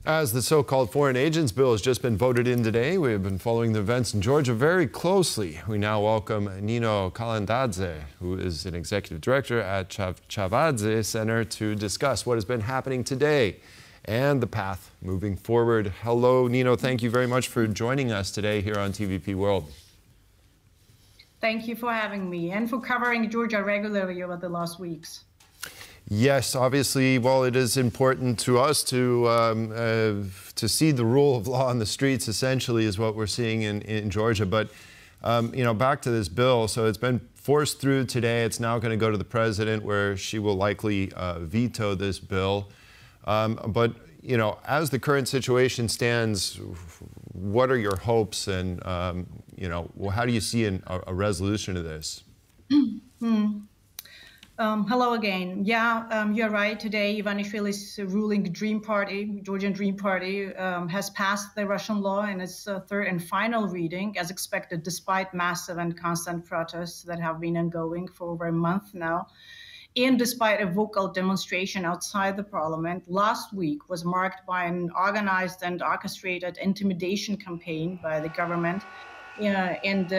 As the so-called foreign agents bill has just been voted in today, we have been following the events in Georgia very closely. We now welcome Nino Kalandadze, who is an executive director at Czartwa Center, to discuss what has been happening today and the path moving forward. Hello, Nino. Thank you very much for joining us today here on TVP World. Thank you for having me and for covering Georgia regularly over the last weeks. Yes, obviously, well, it is important to us to see the rule of law on the streets, essentially, is what we're seeing in Georgia. But, you know, back to this bill. So it's been forced through today. It's now going to go to the president, where she will likely veto this bill. But, you know, as the current situation stands, what are your hopes and, you know, how do you see a resolution to this? Hello again. Yeah, you're right. Today, Ivanishvili's ruling Dream Party, Georgian Dream Party, has passed the Russian law in its third and final reading, as expected, despite massive and constant protests that have been ongoing for over a month now. And despite a vocal demonstration outside the parliament, last week was marked by an organized and orchestrated intimidation campaign by the government and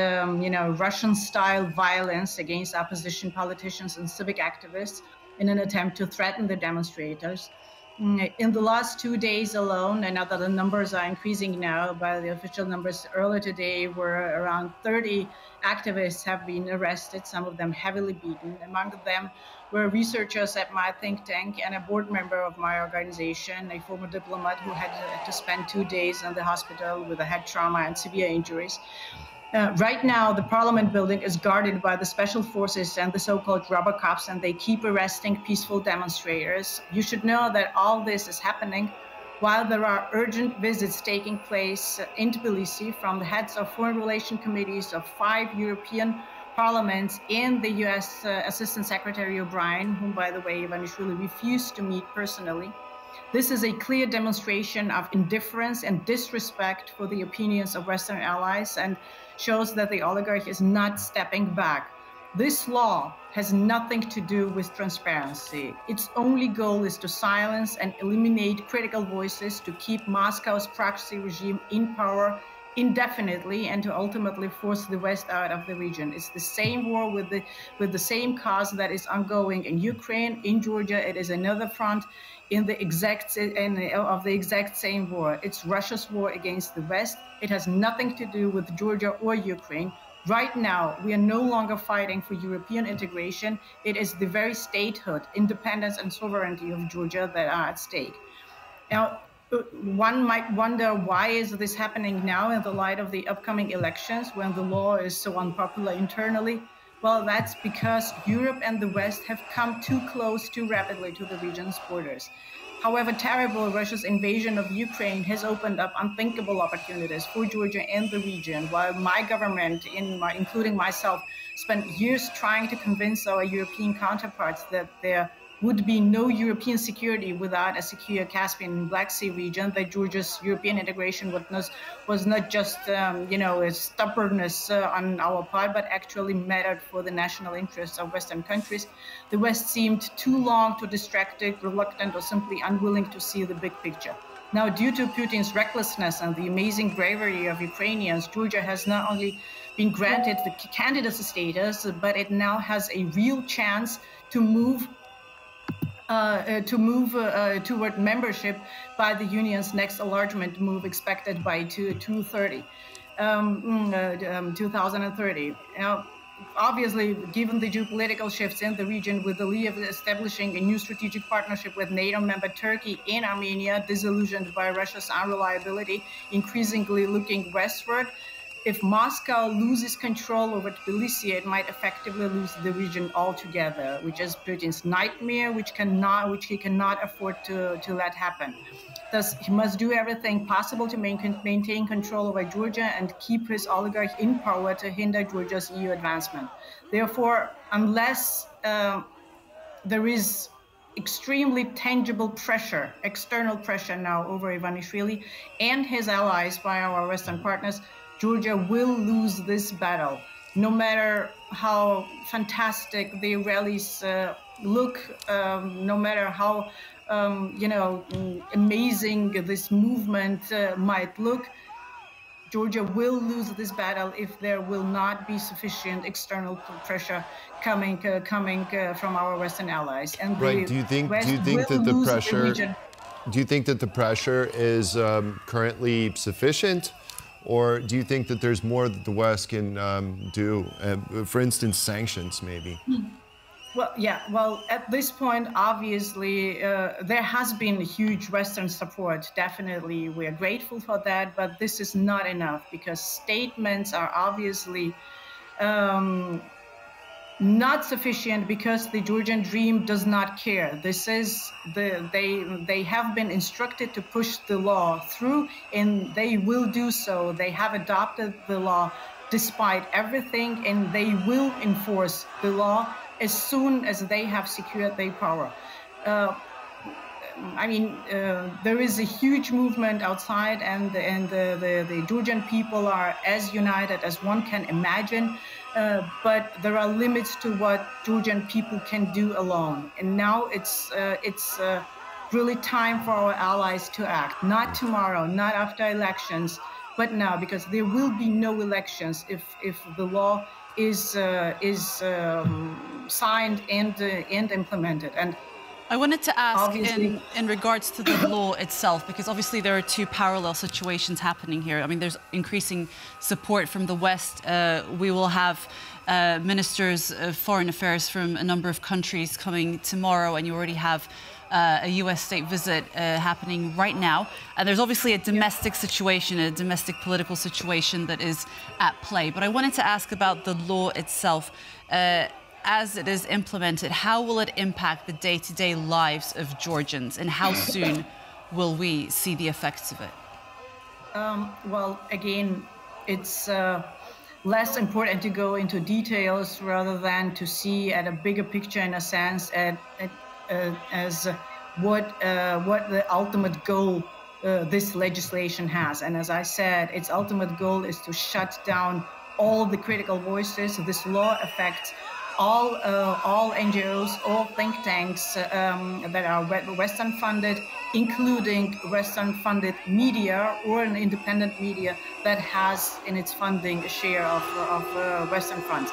you know, Russian-style violence against opposition politicians and civic activists in an attempt to threaten the demonstrators. In the last 2 days alone, I know that the numbers are increasing now, by the official numbers earlier today were around 30 activists have been arrested, some of them heavily beaten. Among them were researchers at my think tank and a board member of my organization, a former diplomat who had to spend 2 days in the hospital with a head trauma and severe injuries. Right now, the parliament building is guarded by the special forces and the so-called rubber cops, and they keep arresting peaceful demonstrators. You should know that all this is happening while there are urgent visits taking place in Tbilisi from the heads of foreign relations committees of 5 European parliaments and the U.S. Assistant Secretary O'Brien, whom, by the way, Ivanishvili refused to meet personally. This is a clear demonstration of indifference and disrespect for the opinions of Western allies and shows that the oligarchy is not stepping back. This law has nothing to do with transparency. Its only goal is to silence and eliminate critical voices, to keep Moscow's proxy regime in power indefinitely and to ultimately force the West out of the region. It's the same war with the same cause that is ongoing in Ukraine, in Georgia. It is another front of the exact same war. It's Russia's war against the West. It has nothing to do with Georgia or Ukraine. Right now, we are no longer fighting for European integration. It is the very statehood, independence, and sovereignty of Georgia that are at stake. Now, one might wonder, why is this happening now in the light of the upcoming elections when the law is so unpopular internally? Well, that's because Europe and the West have come too close too rapidly to the region's borders. However terrible, Russia's invasion of Ukraine has opened up unthinkable opportunities for Georgia and the region, while my government, including myself, spent years trying to convince our European counterparts that there would be no European security without a secure Caspian and Black Sea region, that Georgia's European integration was not just, you know, a stubbornness on our part, but actually mattered for the national interests of Western countries. The West seemed too long too distracted, reluctant, or simply unwilling to see the big picture. Now, due to Putin's recklessness and the amazing bravery of Ukrainians, Georgia has not only been granted the candidate status, but it now has a real chance to move toward membership by the Union's next enlargement move expected by 2030. Now, obviously, given the geopolitical shifts in the region, with the lead of establishing a new strategic partnership with NATO member Turkey and Armenia, disillusioned by Russia's unreliability, increasingly looking westward, if Moscow loses control over Tbilisi, it might effectively lose the region altogether, which is Putin's nightmare, which he cannot afford to let happen. Thus, he must do everything possible to maintain control over Georgia and keep his oligarch in power to hinder Georgia's EU advancement. Therefore, unless there is extremely tangible pressure, external pressure now over Ivanishvili and his allies by our Western partners, Georgia will lose this battle. No matter how fantastic the rallies look, no matter how amazing this movement might look, Georgia will lose this battle if there will not be sufficient external pressure coming from our Western allies. And right. Do you think that the pressure? Do you think that the pressure is currently sufficient, or do you think that there's more that the West can do? For instance, sanctions, maybe. Well, yeah. Well, at this point, obviously, there has been huge Western support. Definitely, we are grateful for that. But this is not enough, because statements are obviously not sufficient, because the Georgian dream does not care. This is they have been instructed to push the law through, and they will do so. They have adopted the law despite everything, and they will enforce the law as soon as they have secured their power. There is a huge movement outside, and the Georgian people are as united as one can imagine. But there are limits to what Georgian people can do alone. And now it's really time for our allies to act. Not tomorrow, not after elections, but now, because there will be no elections if the law is signed and implemented. And I wanted to ask in regards to the law itself, because obviously there are two parallel situations happening here. I mean, there's increasing support from the West. We will have ministers of foreign affairs from a number of countries coming tomorrow, and you already have a US state visit happening right now. And there's obviously a domestic situation, a domestic political situation that is at play. But I wanted to ask about the law itself. As it is implemented, how will it impact the day-to-day lives of Georgians, and how soon will we see the effects of it? Well, again, it's less important to go into details rather than to see at a bigger picture, in a sense, as what the ultimate goal this legislation has. And as I said, its ultimate goal is to shut down all the critical voices. This law affects all NGOs, all think tanks that are Western funded, including Western funded media or an independent media that has in its funding a share of Western funds.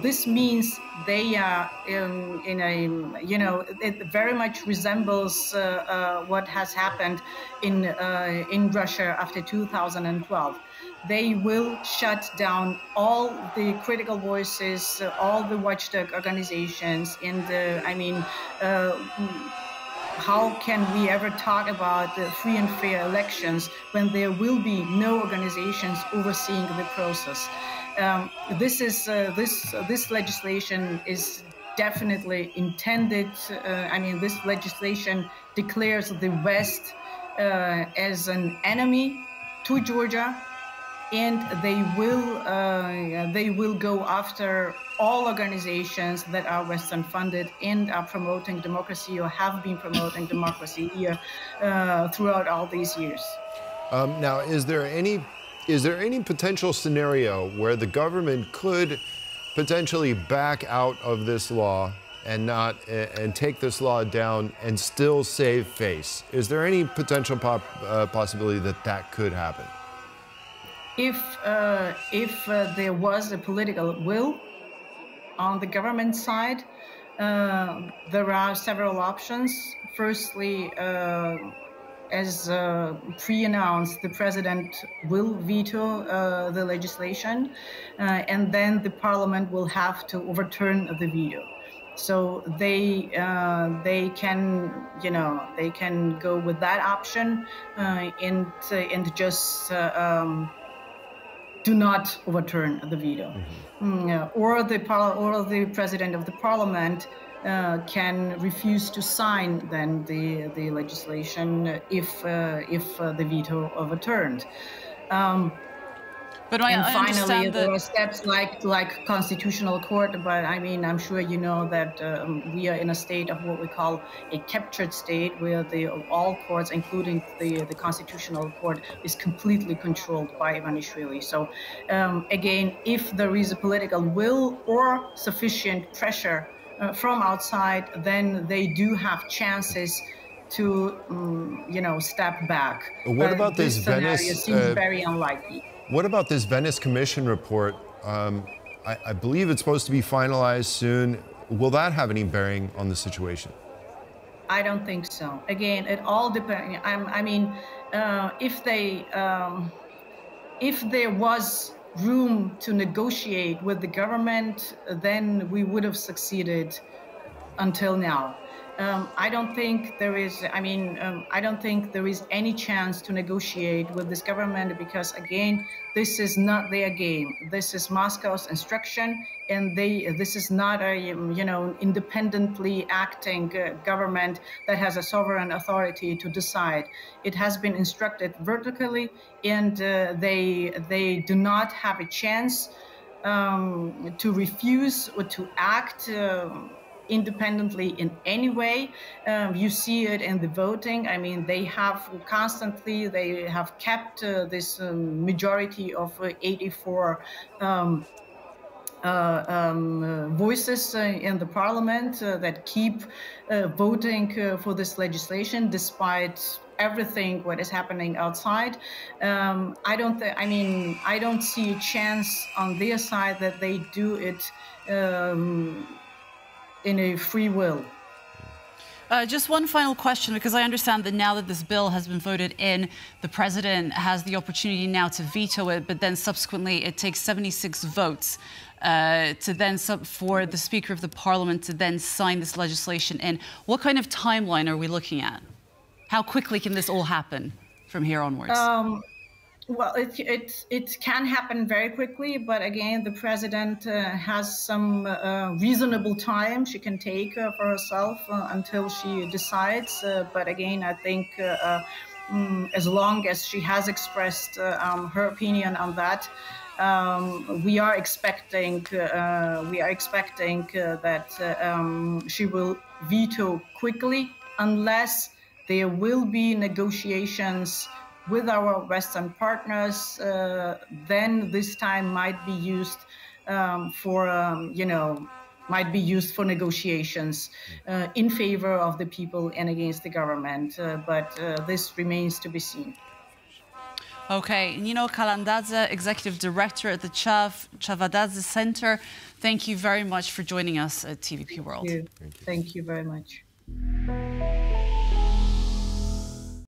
This means they are it very much resembles what has happened in Russia after 2012. They will shut down all the critical voices, all the watchdog organizations. And how can we ever talk about free and fair elections when there will be no organizations overseeing the process? This legislation is definitely intended. This legislation declares the West as an enemy to Georgia. And they will go after all organizations that are Western funded and are promoting democracy or have been promoting democracy here throughout all these years. Now, is there any potential scenario where the government could potentially back out of this law and take this law down and still save face? Is there any potential possibility that could happen? If there was a political will on the government side, there are several options. Firstly, as pre-announced, the president will veto the legislation, and then the parliament will have to overturn the veto. So they can go with that option and just do not overturn the veto, or the president of the parliament can refuse to sign then the legislation if the veto overturned. But and finally, there are steps like constitutional court. But I'm sure you know that we are in a state of what we call a captured state, where all courts, including the constitutional court, is completely controlled by Ivanishvili. So again, if there is a political will or sufficient pressure from outside, then they do have chances to, step back. What about this Venice? Seems very unlikely. What about this Venice Commission report? I believe it's supposed to be finalized soon. Will that have any bearing on the situation? I don't think so. Again, it all depends. If there was room to negotiate with the government, then we would have succeeded until now. I don't think there is. I don't think there is any chance to negotiate with this government because, again, this is not their game. This is Moscow's instruction, and this is not a independently acting government that has a sovereign authority to decide. It has been instructed vertically, and they do not have a chance to refuse or to act independently in any way. You see it in the voting. I mean, they have kept this majority of 84 voices in the parliament that keep voting for this legislation despite everything what is happening outside. I don't see a chance on their side that they do it in a free will. Just one final question, because I understand that now that this bill has been voted in, the president has the opportunity now to veto it, but then subsequently it takes 76 votes for the Speaker of the Parliament to then sign this legislation in. What kind of timeline are we looking at? How quickly can this all happen from here onwards? Well, it can happen very quickly, but again, the president has some reasonable time she can take for herself until she decides. But again, I think as long as she has expressed her opinion on that, we are expecting that she will veto quickly, unless there will be negotiations with our Western partners. Then this time might be used for negotiations in favor of the people and against the government. But this remains to be seen. Okay, Nino Kalandadze, Executive Director at the Czartka Center. Thank you very much for joining us at TVP World. Thank you very much.